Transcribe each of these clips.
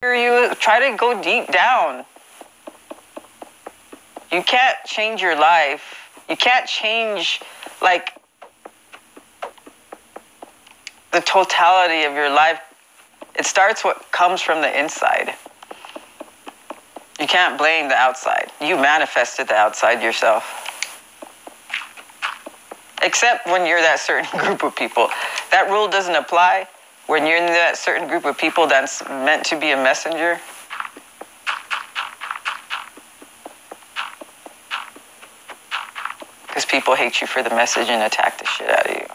You try to go deep down. You can't change your life. You can't change, like, the totality of your life. It starts what comes from the inside. You can't blame the outside. You manifested the outside yourself. Except when you're that certain group of people. That rule doesn't apply when you're in that certain group of people that's meant to be a messenger. Because people hate you for the message and attack the shit out of you.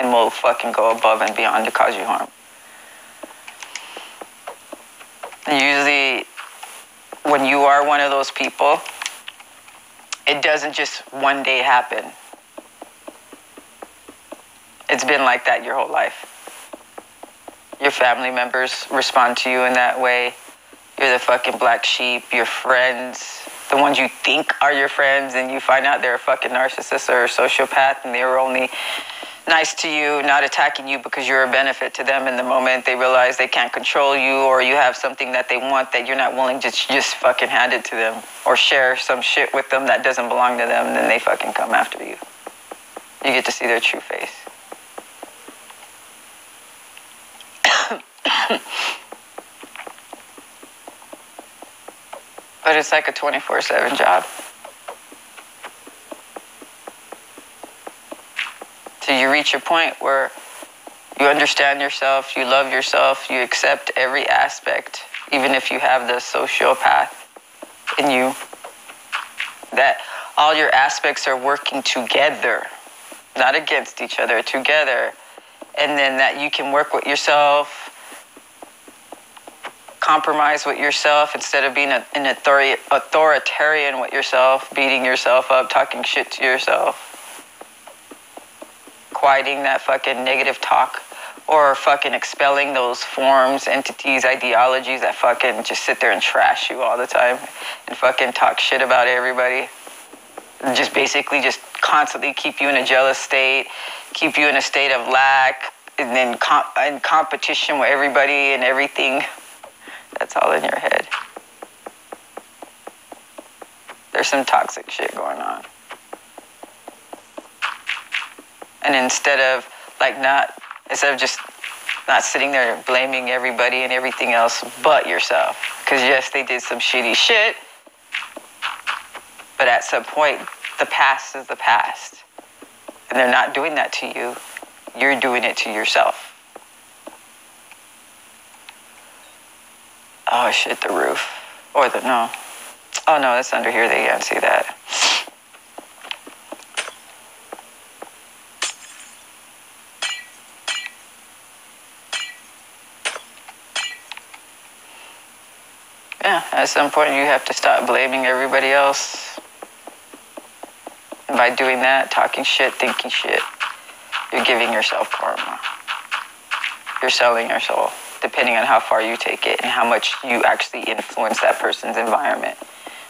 And will fucking go above and beyond to cause you harm. And usually, when you are one of those people, it doesn't just one day happen. It's been like that your whole life. Your family members respond to you in that way. You're the fucking black sheep. Your friends, the ones you think are your friends, and you find out they're a fucking narcissist or a sociopath, and they were only nice to you, not attacking you because you're a benefit to them. In the moment they realize they can't control you, or you have something that they want that you're not willing to just fucking hand it to them, or share some shit with them that doesn't belong to them, and then they fucking come after you. You get to see their true face. But it's like a 24/7 job. Till you reach a point where you understand yourself, you love yourself, you accept every aspect, even if you have the sociopath in you, that all your aspects are working together, not against each other, together. And then that you can work with yourself, compromise with yourself instead of being an authoritarian with yourself, beating yourself up, talking shit to yourself, quieting that fucking negative talk, or fucking expelling those forms, entities, ideologies that fucking just sit there and trash you all the time and fucking talk shit about everybody. Just basically just constantly keep you in a jealous state, keep you in a state of lack, and then in competition with everybody and everything. That's all in your head. There's some toxic shit going on. And instead of just not sitting there blaming everybody and everything else but yourself. Because yes, they did some shitty shit, but at some point, the past is the past. And they're not doing that to you. You're doing it to yourself. Oh shit, the roof. No. Oh no, that's under here, they can't see that. Yeah, at some point you have to stop blaming everybody else. And by doing that, talking shit, thinking shit, you're giving yourself karma. You're selling your soul, depending on how far you take it and how much you actually influence that person's environment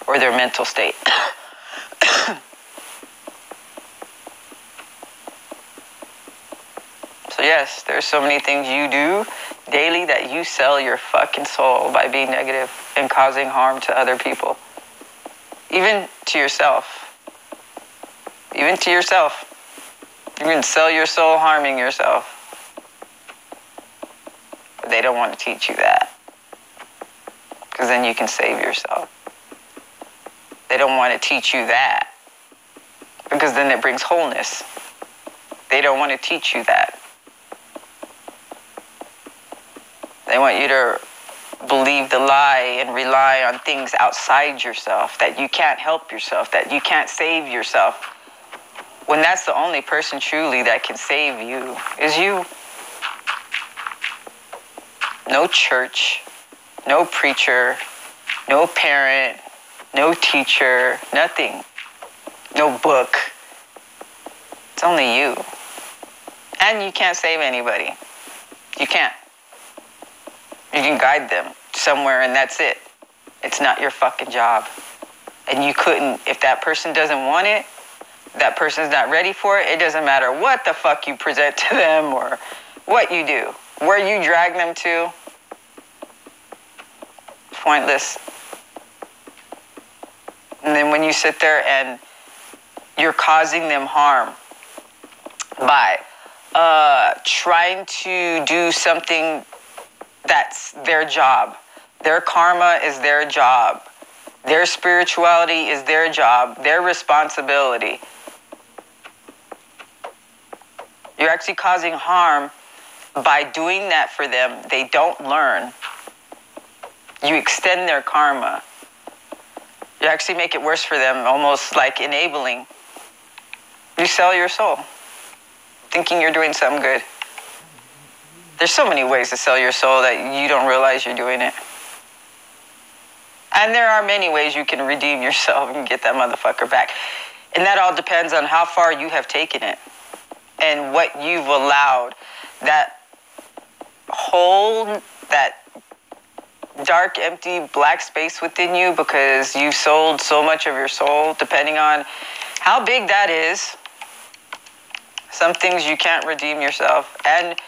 or their mental state. So yes, there's so many things you do daily that you sell your fucking soul by being negative and causing harm to other people. Even to yourself. Even to yourself. You can sell your soul harming yourself. But they don't want to teach you that. Because then you can save yourself. They don't want to teach you that. Because then it brings wholeness. They don't want to teach you that. They want you to believe the lie and rely on things outside yourself, that you can't help yourself, that you can't save yourself. When that's the only person truly that can save you is you. No church, no preacher, no parent, no teacher, nothing. No book. It's only you. And you can't save anybody. You can't. You can guide them somewhere and that's it. It's not your fucking job. And you couldn't, if that person doesn't want it, that person's not ready for it, it doesn't matter what the fuck you present to them or what you do. Where you drag them to, pointless. And then when you sit there and you're causing them harm by trying to do something that's their job. Their karma is their job. Their spirituality is their job, their responsibility. You're actually causing harm by doing that for them. They don't learn. You extend their karma. You actually make it worse for them, almost like enabling. You sell your soul, thinking you're doing something good. There's so many ways to sell your soul that you don't realize you're doing it. And there are many ways you can redeem yourself and get that motherfucker back. And that all depends on how far you have taken it and what you've allowed. That hole, that dark, empty, black space within you, because you've sold so much of your soul, depending on how big that is. Some things you can't redeem yourself. And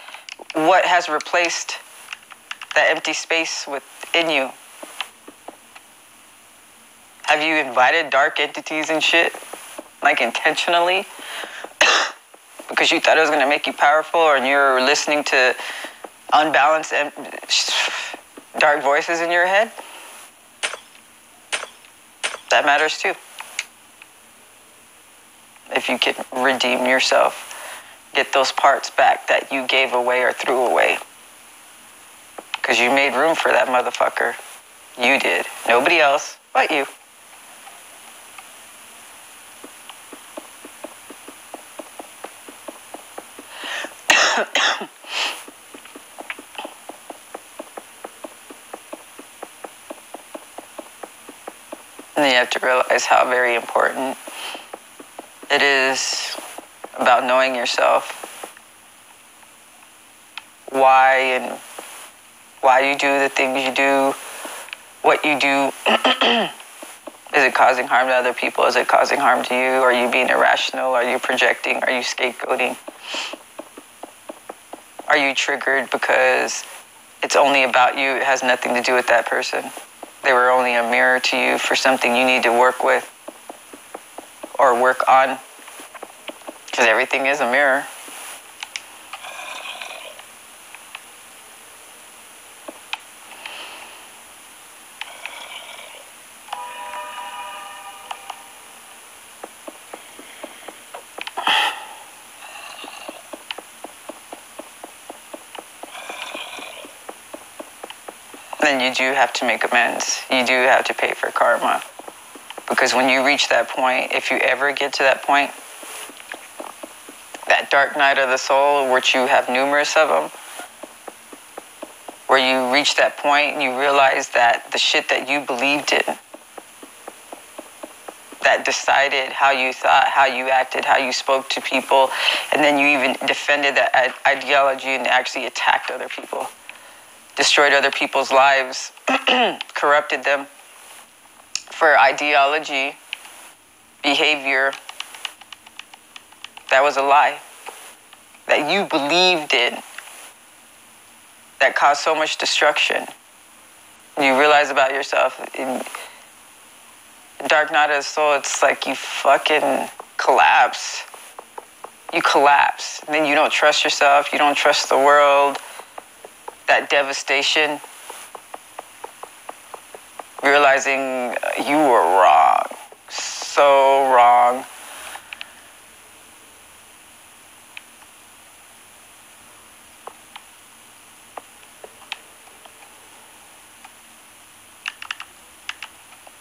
what has replaced that empty space within you? Have you invited dark entities and shit? Like intentionally? Because you thought it was going to make you powerful, or you're listening to unbalanced dark voices in your head? That matters too. If you can redeem yourself, get those parts back that you gave away or threw away. Because you made room for that motherfucker. You did. Nobody else but you. And then you have to realize how very important it is about knowing yourself. Why you do the things you do, what you do. Is it causing harm to other people? Is it causing harm to you? Are you being irrational? Are you projecting? Are you scapegoating? Are you triggered because it's only about you? It has nothing to do with that person. They were only a mirror to you for something you need to work with or work on. Because everything is a mirror. Then you do have to make amends. You do have to pay for karma. Because when you reach that point, if you ever get to that point, that dark night of the soul, which you have numerous of them, where you reach that point and you realize that the shit that you believed in, that decided how you thought, how you acted, how you spoke to people, and then you even defended that ideology and actually attacked other people, destroyed other people's lives, corrupted them for ideology, behavior that was a lie, that you believed in, that caused so much destruction. You realize about yourself, in dark night of the soul, it's like you fucking collapse. You collapse. And then you don't trust yourself, you don't trust the world. That devastation, realizing you were wrong, so wrong.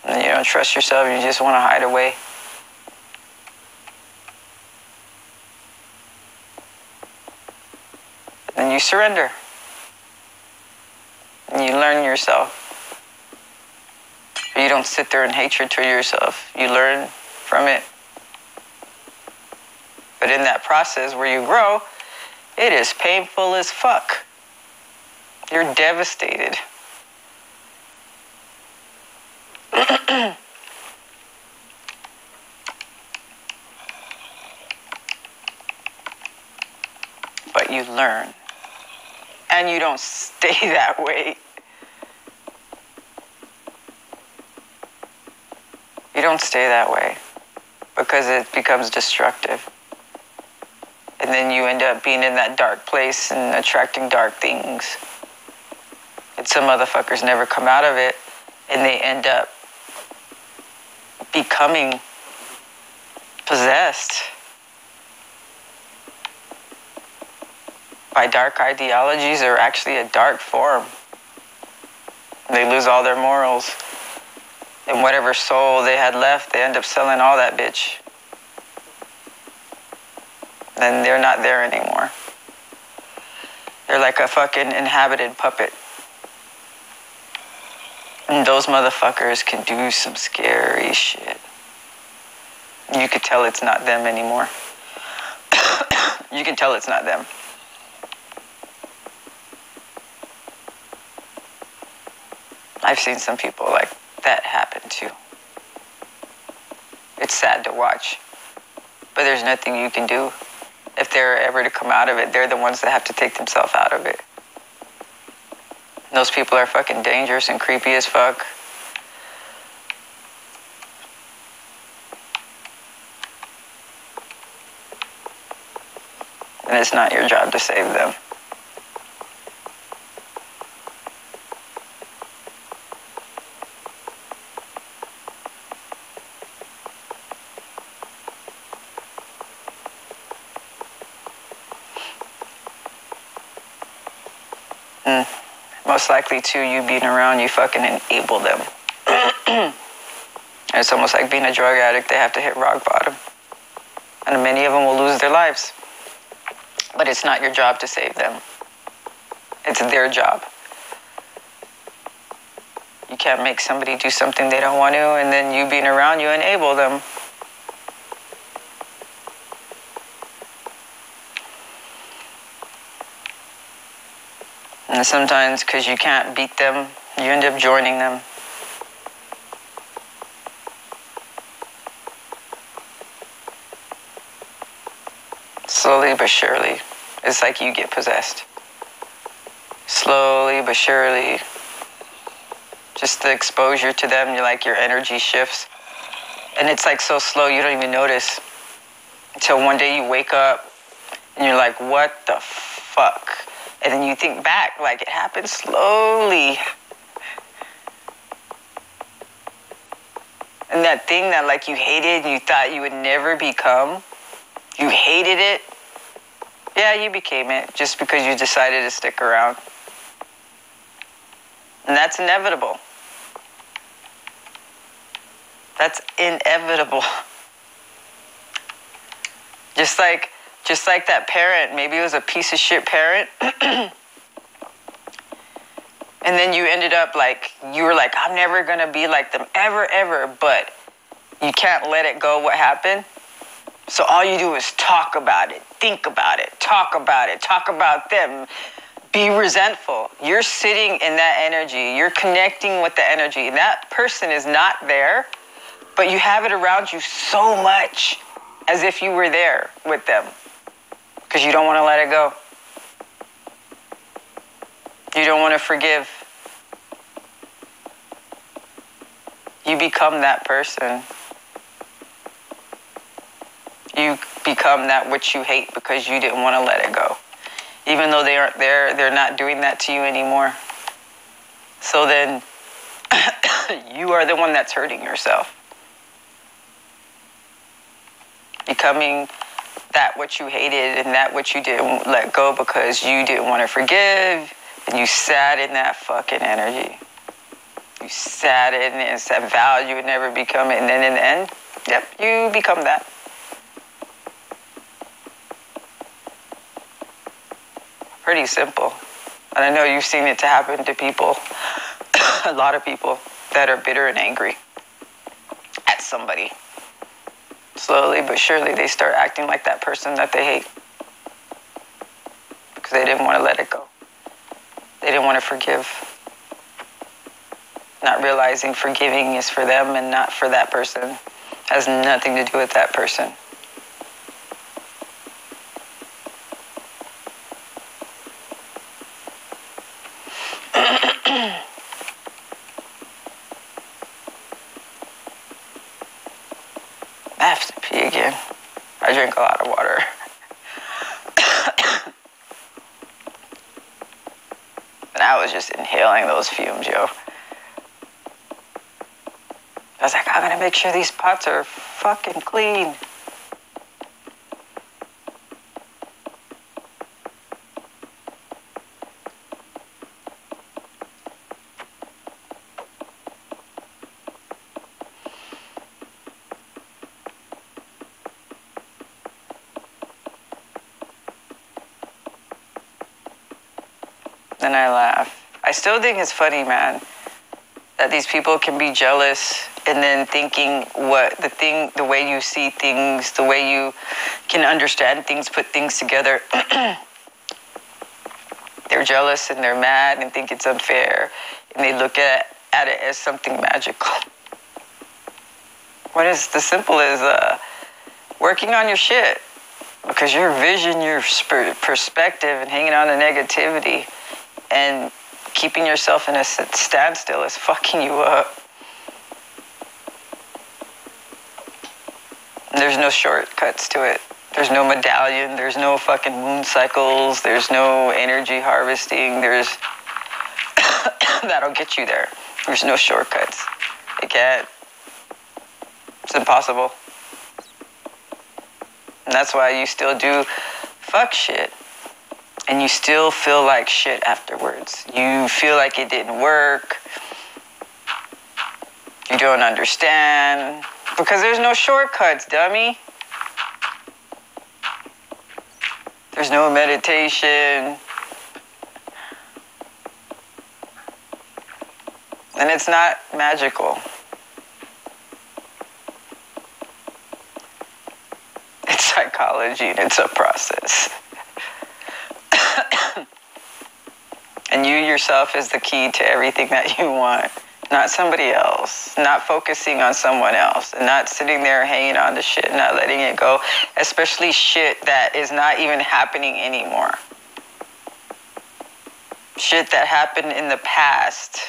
And you don't trust yourself, you just want to hide away. And you surrender. And you learn yourself. You don't sit there in hatred to yourself. You learn from it. But in that process where you grow, it is painful as fuck. You're devastated. But you learn. And you don't stay that way. You don't stay that way because it becomes destructive. And then you end up being in that dark place and attracting dark things. And some motherfuckers never come out of it, and they end up becoming possessed by dark ideologies, or actually a dark form. They lose all their morals. And whatever soul they had left, they end up selling all that bitch. Then they're not there anymore. They're like a fucking inhabited puppet. And those motherfuckers can do some scary shit. You could tell it's not them anymore. You can tell it's not them. I've seen some people like that happen too. It's sad to watch, but there's nothing you can do. If they're ever to come out of it, they're the ones that have to take themselves out of it. Those people are fucking dangerous and creepy as fuck. And it's not your job to save them. Most likely too, you being around, you fucking enable them. It's almost like being a drug addict. They have to hit rock bottom. And many of them will lose their lives. But it's not your job to save them. It's their job. You can't make somebody do something they don't want to, and then you being around, you enable them. And sometimes, because you can't beat them, you end up joining them. Slowly but surely, it's like you get possessed. Slowly but surely, just the exposure to them, you're like, your energy shifts. And it's like so slow, you don't even notice. Until one day you wake up, and you're like, what the fuck? And then you think back, like it happened slowly. And that thing that like you hated and you thought you would never become, you hated it. Yeah, you became it just because you decided to stick around. And that's inevitable. That's inevitable. Just like that parent, maybe it was a piece of shit parent. And then you ended up like, you were like, I'm never going to be like them ever, but you can't let it go what happened. So all you do is talk about it, think about it, talk about them, be resentful. You're sitting in that energy. You're connecting with the energy. And that person is not there, but you have it around you so much as if you were there with them. Because you don't want to let it go. You don't want to forgive. You become that person. You become that which you hate because you didn't want to let it go. Even though they aren't there, they're not doing that to you anymore. So then, you are the one that's hurting yourself. Becoming that which you hated and that which you didn't let go because you didn't want to forgive, and you sat in that fucking energy. You sat in it and said, vowed you would never become it, and then in the end, yep, you become that. Pretty simple. And I know you've seen it to happen to people, a lot of people that are bitter and angry at somebody. Slowly but surely, they start acting like that person that they hate because they didn't want to let it go. They didn't want to forgive. Not realizing forgiving is for them and not for that person. Has nothing to do with that person. pee again. I drink a lot of water. And I was just inhaling those fumes, yo. I was like, I'm gonna make sure these pots are fucking clean. Then I laugh. I still think it's funny, man, that these people can be jealous and then thinking the way you see things, the way you can understand things, put things together. They're jealous and they're mad and think it's unfair. And they look at it as something magical. What is the simple is working on your shit. Because your vision, your perspective, and hanging on to negativity and keeping yourself in a standstill is fucking you up. And there's no shortcuts to it. There's no medallion. There's no fucking moon cycles. There's no energy harvesting. That'll get you there. There's no shortcuts. It can't. It's impossible. And that's why you still do fuck shit. And you still feel like shit afterwards. You feel like it didn't work. You don't understand. Because there's no shortcuts, dummy. There's no meditation. And it's not magical. It's psychology and it's a process. And you yourself is the key to everything that you want. Not somebody else. Not focusing on someone else. And not sitting there hanging on to shit and not letting it go. Especially shit that is not even happening anymore. Shit that happened in the past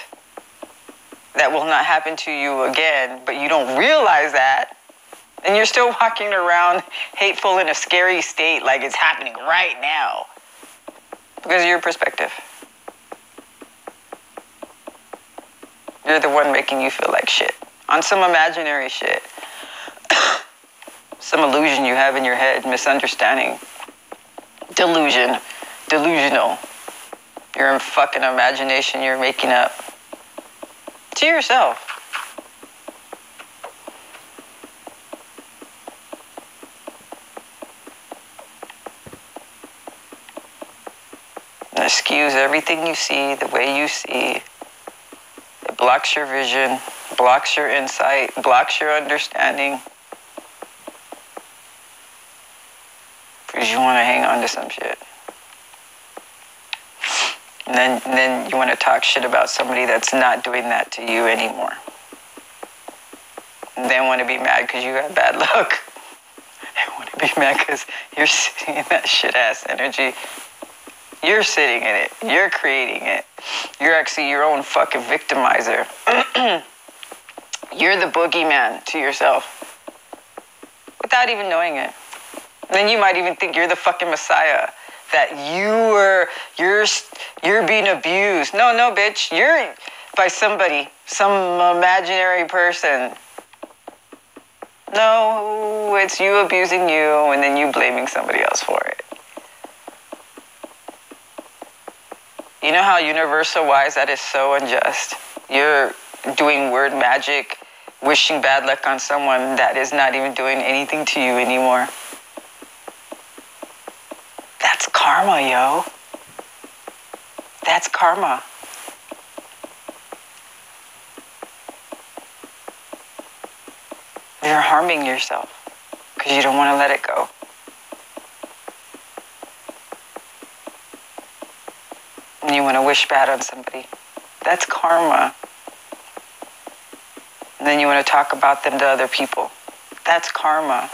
that will not happen to you again. But you don't realize that. And you're still walking around hateful in a scary state like it's happening right now. Because of your perspective. You're the one making you feel like shit. On some imaginary shit. Some illusion you have in your head. Misunderstanding. Delusion. Delusional. Your fucking imagination you're making up. To yourself. It skews everything you see, the way you see. It blocks your vision, blocks your insight, blocks your understanding. Because you want to hang on to some shit. And then you want to talk shit about somebody that's not doing that to you anymore. And they want to be mad because you got bad luck. They want to be mad because you're sitting in that shit-ass energy. You're sitting in it. You're creating it. You're actually your own fucking victimizer. You're the boogeyman to yourself. Without even knowing it. And then you might even think you're the fucking messiah. That you're being abused. No, bitch. You're by somebody. Some imaginary person. No, it's you abusing you and then you blaming somebody else for it. You know how universal-wise that is so unjust? You're doing word magic, wishing bad luck on someone that is not even doing anything to you anymore. That's karma, yo. That's karma. You're harming yourself because you don't want to let it go. And you want to wish bad on somebody. That's karma. And then you want to talk about them to other people. That's karma.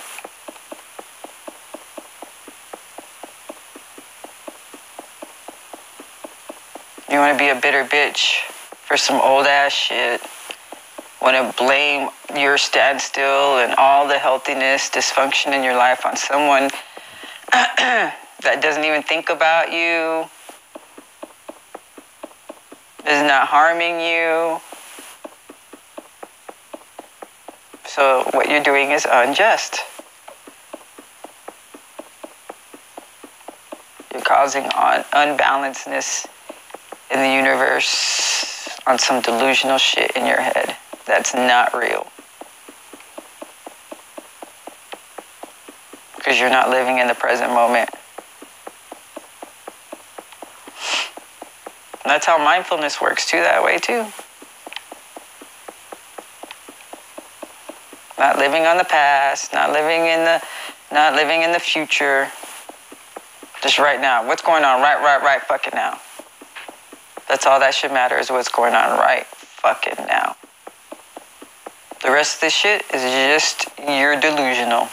You want to be a bitter bitch for some old ass shit. want to blame your standstill and all the healthiness, dysfunction in your life on someone that doesn't even think about you, is not harming you. So what you're doing is unjust. You're causing unbalancedness in the universe on some delusional shit in your head that's not real. Because you're not living in the present moment. And that's how mindfulness works too, that way too. Not living on the past, not living in the future. Just right now. What's going on right fucking now. That's all that should matter, is what's going on right fucking now. The rest of this shit is just you're delusional.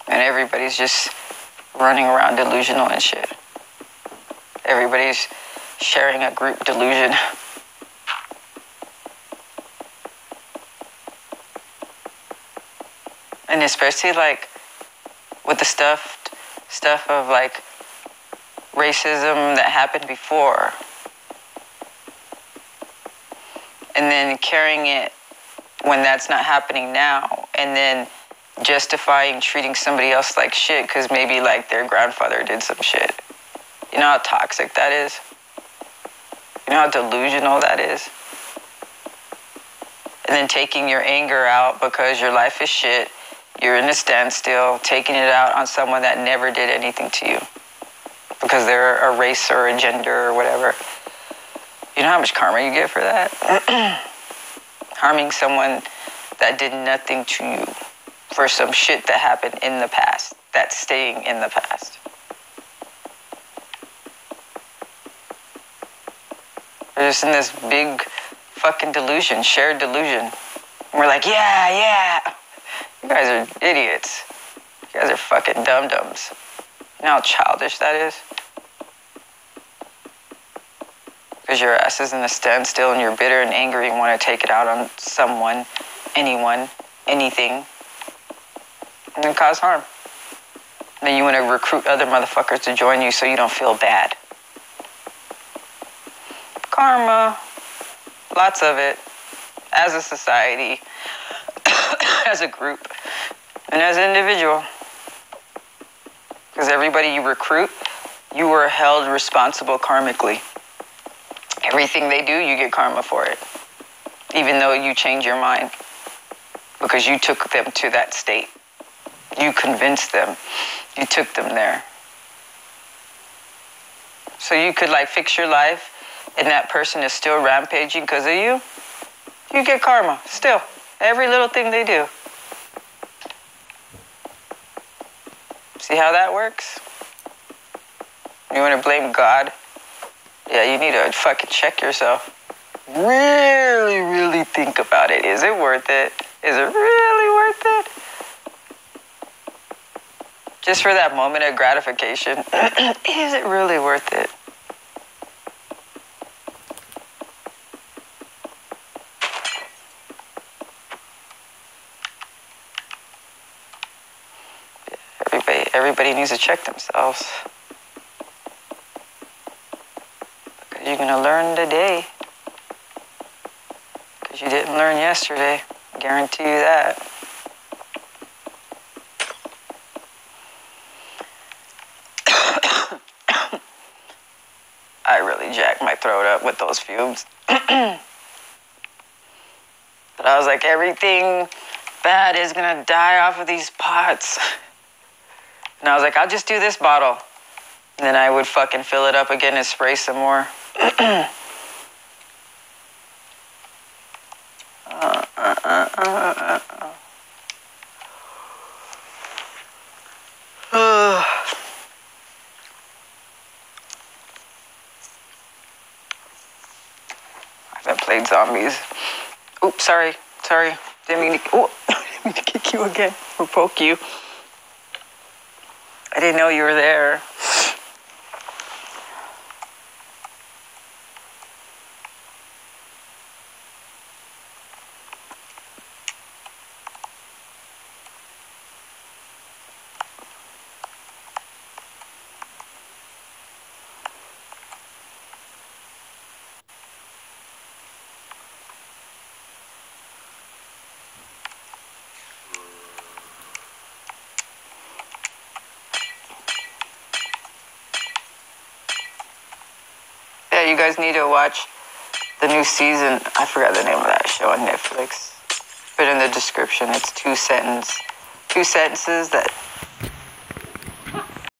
And everybody's just running around delusional and shit. Everybody's sharing a group delusion. And especially like with the stuff of like racism that happened before. And then carrying it when that's not happening now. And then justifying treating somebody else like shit because maybe like their grandfather did some shit. You know how toxic that is? You know how delusional that is? And then taking your anger out because your life is shit. You're in a standstill, taking it out on someone that never did anything to you because they're a race or a gender or whatever. You know how much karma you get for that? Harming someone that did nothing to you for some shit that happened in the past, that's staying in the past. We're just in this big fucking delusion, shared delusion. And we're like, yeah, you guys are idiots. You guys are fucking dum-dums. You know how childish that is? Because your ass is in a standstill and you're bitter and angry and want to take it out on someone, anyone, anything, and then cause harm. And then you want to recruit other motherfuckers to join you so you don't feel bad. Karma. Lots of it. As a society, as a group, and as an individual. Because everybody you recruit, you are held responsible karmically. Everything they do, you get karma for it. Even though you change your mind. Because you took them to that state. You convinced them. You took them there. So you could like fix your life and that person is still rampaging because of you. You get karma still. Every little thing they do. See how that works? You want to blame God? Yeah, you need to fucking check yourself. Really, really think about it. Is it worth it? Is it really worth it? Just for that moment of gratification. Is it really worth it? Everybody needs to check themselves. Because you're going to learn today. Because you didn't learn yesterday. I guarantee you that. I really jacked my throat up with those fumes. But I was like, everything bad is going to die off of these pots. And I was like, I'll just do this bottle. And then I would fucking fill it up again and spray some more. played zombies. Oops, sorry. Didn't mean to, didn't mean to kick you again or poke you. I didn't know you were there. Yeah, you guys need to watch the new season. I forgot the name of that show on Netflix. Put in the description. It's two sentences that